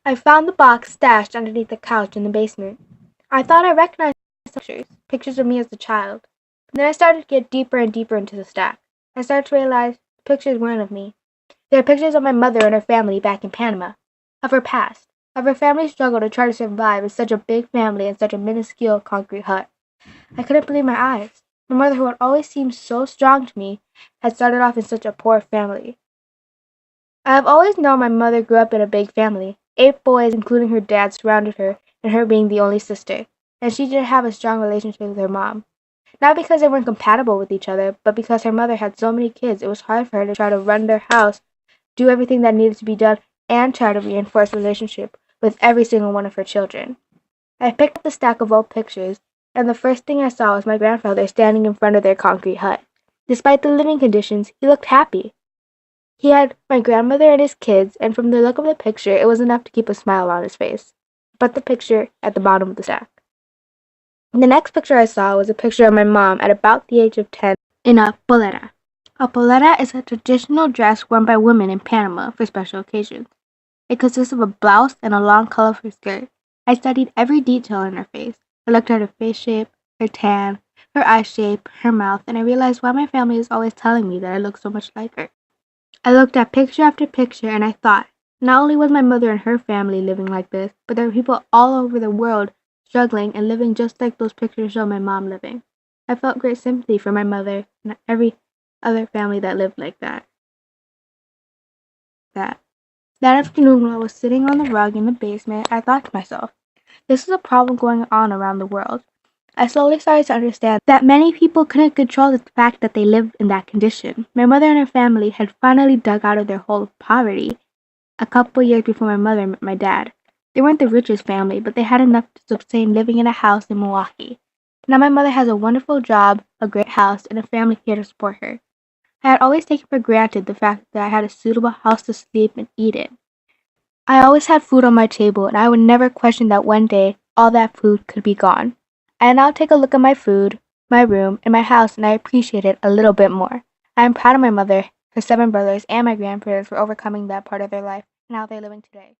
I found the box stashed underneath the couch in the basement. I thought I recognized some pictures of me as a child. Then I started to get deeper and deeper into the stack. I started to realize the pictures weren't of me. They were pictures of my mother and her family back in Panama, of her past, of her family's struggle to try to survive with such a big family in such a minuscule concrete hut. I couldn't believe my eyes. My mother, who had always seemed so strong to me, had started off in such a poor family. I have always known my mother grew up in a big family. 8 boys, including her dad, surrounded her, and her being the only sister, and she didn't have a strong relationship with her mom. Not because they weren't compatible with each other, but because her mother had so many kids, it was hard for her to try to run their house, do everything that needed to be done, and try to reinforce a relationship with every single one of her children. I picked up the stack of old pictures, and the first thing I saw was my grandfather standing in front of their concrete hut. Despite the living conditions, he looked happy. He had my grandmother and his kids, and from the look of the picture, it was enough to keep a smile on his face. But the picture at the bottom of the stack. The next picture I saw was a picture of my mom at about the age of 10 in a polera. A polera is a traditional dress worn by women in Panama for special occasions. It consists of a blouse and a long, colorful skirt. I studied every detail in her face. I looked at her face shape, her tan, her eye shape, her mouth, and I realized why my family is always telling me that I look so much like her. I looked at picture after picture, and I thought, not only was my mother and her family living like this, but there were people all over the world struggling and living just like those pictures show my mom living. I felt great sympathy for my mother and every other family that lived like that. That afternoon, when I was sitting on the rug in the basement, I thought to myself, this is a problem going on around the world. I slowly started to understand that many people couldn't control the fact that they lived in that condition. My mother and her family had finally dug out of their hole of poverty a couple years before my mother met my dad. They weren't the richest family, but they had enough to sustain living in a house in Milwaukee. Now my mother has a wonderful job, a great house, and a family here to support her. I had always taken for granted the fact that I had a suitable house to sleep and eat in. I always had food on my table, and I would never question that one day all that food could be gone. I now take a look at my food, my room, and my house, and I appreciate it a little bit more. I am proud of my mother, her 7 brothers, and my grandparents for overcoming that part of their life and how they're living today.